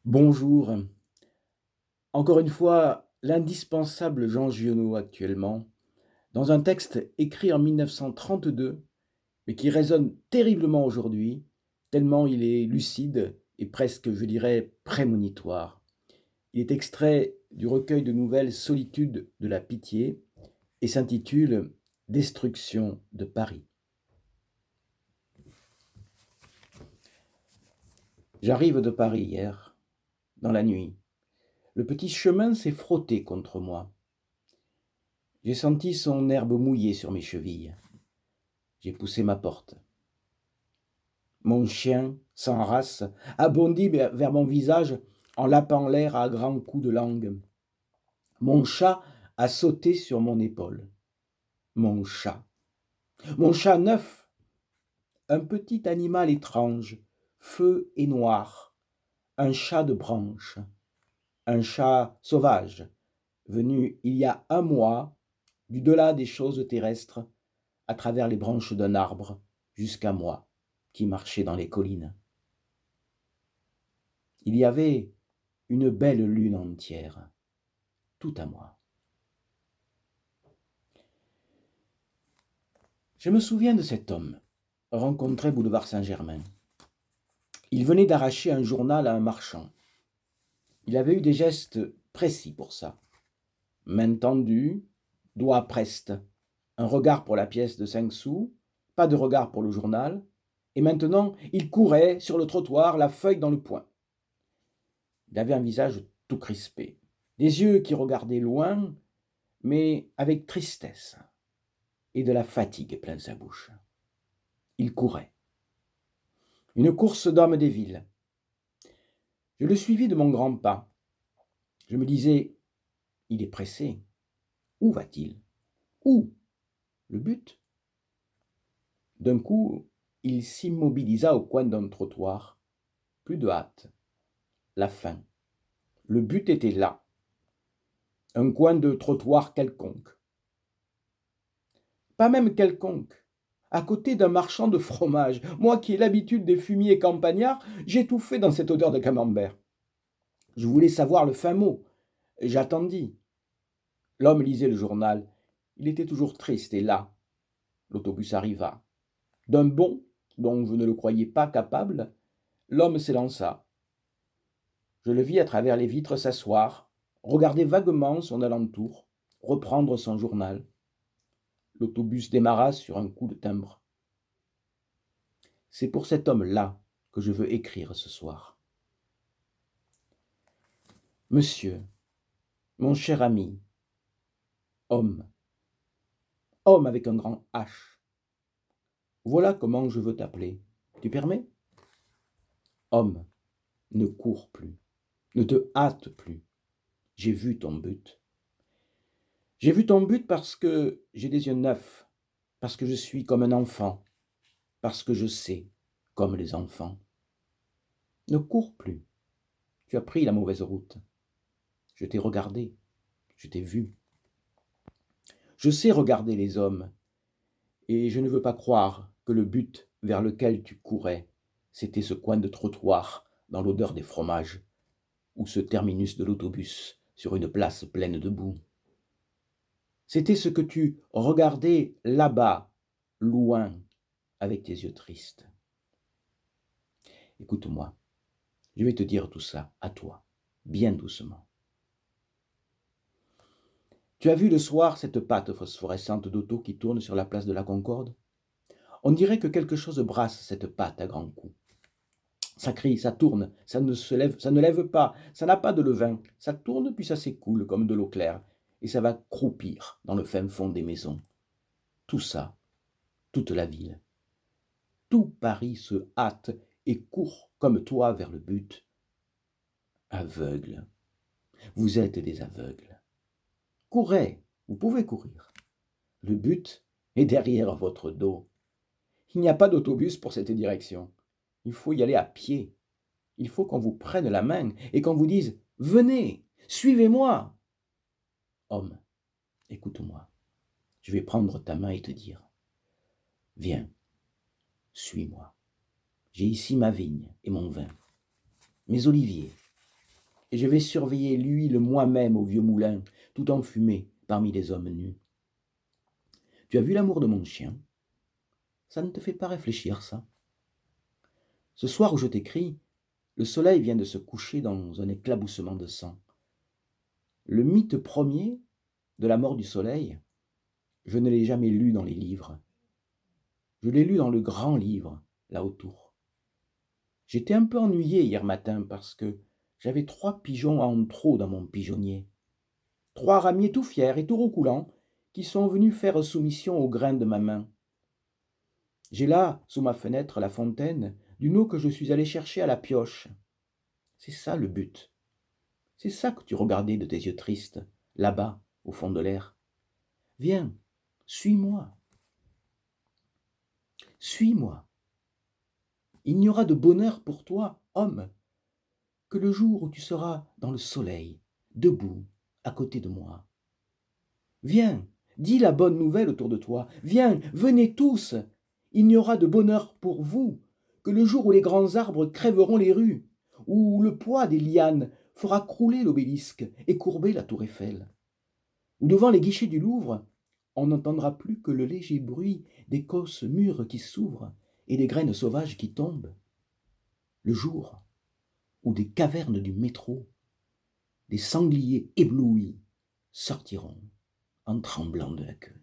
Bonjour. Encore une fois, l'indispensable Jean Giono actuellement, dans un texte écrit en 1932, mais qui résonne terriblement aujourd'hui, tellement il est lucide et presque, je dirais, prémonitoire. Il est extrait du recueil de nouvelles Solitude de la pitié et s'intitule Destruction de Paris. J'arrive de Paris hier, dans la nuit. Le petit chemin s'est frotté contre moi. J'ai senti son herbe mouillée sur mes chevilles. J'ai poussé ma porte. Mon chien, sans race, a bondi vers mon visage en lapant l'air à grands coups de langue. Mon chat a sauté sur mon épaule. Mon chat. Mon chat neuf, un petit animal étrange, feu et noir, un chat de branche, un chat sauvage, venu il y a un mois du delà des choses terrestres, à travers les branches d'un arbre, jusqu'à moi, qui marchais dans les collines. Il y avait une belle lune entière, tout à moi. Je me souviens de cet homme, rencontré boulevard Saint-Germain. Il venait d'arracher un journal à un marchand. Il avait eu des gestes précis pour ça. Main tendue, doigt preste, un regard pour la pièce de 5 sous, pas de regard pour le journal, et maintenant il courait sur le trottoir, la feuille dans le poing. Il avait un visage tout crispé, des yeux qui regardaient loin, mais avec tristesse, et de la fatigue plein sa bouche. Il courait. Une course d'hommes des villes. Je le suivis de mon grand pas. Je me disais, il est pressé. Où va-t-il? Où? Le but? D'un coup, il s'immobilisa au coin d'un trottoir. Plus de hâte. La fin. Le but était là. Un coin de trottoir quelconque. Pas même quelconque. À côté d'un marchand de fromage. Moi qui ai l'habitude des fumiers campagnards, j'étouffais dans cette odeur de camembert. Je voulais savoir le fin mot. J'attendis. L'homme lisait le journal. Il était toujours triste et las. L'autobus arriva. D'un bond, dont je ne le croyais pas capable, l'homme s'élança. Je le vis à travers les vitres s'asseoir, regarder vaguement son alentour, reprendre son journal. L'autobus démarra sur un coup de timbre. C'est pour cet homme-là que je veux écrire ce soir. Monsieur, mon cher ami, homme, homme avec un grand H, voilà comment je veux t'appeler. Tu permets? Homme, ne cours plus, ne te hâte plus. J'ai vu ton but. J'ai vu ton but parce que j'ai des yeux neufs, parce que je suis comme un enfant, parce que je sais, comme les enfants. Ne cours plus. Tu as pris la mauvaise route. Je t'ai regardé, je t'ai vu. Je sais regarder les hommes, et je ne veux pas croire que le but vers lequel tu courais, c'était ce coin de trottoir dans l'odeur des fromages, ou ce terminus de l'autobus sur une place pleine de boue. C'était ce que tu regardais là-bas, loin, avec tes yeux tristes. Écoute-moi, je vais te dire tout ça à toi, bien doucement. Tu as vu le soir cette pâte phosphorescente d'auto qui tourne sur la place de la Concorde? On dirait que quelque chose brasse cette pâte à grands coups. Ça crie, ça tourne, ça ne lève pas, ça n'a pas de levain. Ça tourne puis ça s'écoule comme de l'eau claire, et ça va croupir dans le fin fond des maisons. Tout ça, toute la ville. Tout Paris se hâte et court comme toi vers le but. Aveugle. Vous êtes des aveugles. Courez, vous pouvez courir. Le but est derrière votre dos. Il n'y a pas d'autobus pour cette direction. Il faut y aller à pied. Il faut qu'on vous prenne la main et qu'on vous dise « Venez, suivez-moi ». Homme, écoute-moi. Je vais prendre ta main et te dire « Viens, suis-moi. J'ai ici ma vigne et mon vin, mes oliviers, et je vais surveiller l'huile moi-même au vieux moulin, tout enfumé parmi les hommes nus. Tu as vu l'amour de mon chien? Ça ne te fait pas réfléchir, ça? Ce soir où je t'écris, le soleil vient de se coucher dans un éclaboussement de sang. Le mythe premier de la mort du soleil, je ne l'ai jamais lu dans les livres. Je l'ai lu dans le grand livre, là autour. J'étais un peu ennuyé hier matin parce que j'avais 3 pigeons en trop dans mon pigeonnier. 3 ramiers tout fiers et tout roucoulants qui sont venus faire soumission aux grains de ma main. J'ai là, sous ma fenêtre, la fontaine d'une eau que je suis allé chercher à la pioche. C'est ça le but. C'est ça que tu regardais de tes yeux tristes, là-bas, au fond de l'air. Viens, suis-moi. Suis-moi. Il n'y aura de bonheur pour toi, homme, que le jour où tu seras dans le soleil, debout, à côté de moi. Viens, dis la bonne nouvelle autour de toi. Viens, venez tous. Il n'y aura de bonheur pour vous que le jour où les grands arbres crèveront les rues, où le poids des lianes fera crouler l'obélisque et courber la tour Eiffel, où devant les guichets du Louvre, on n'entendra plus que le léger bruit des causses mûres qui s'ouvrent et des graines sauvages qui tombent. Le jour où des cavernes du métro, des sangliers éblouis sortiront en tremblant de la queue.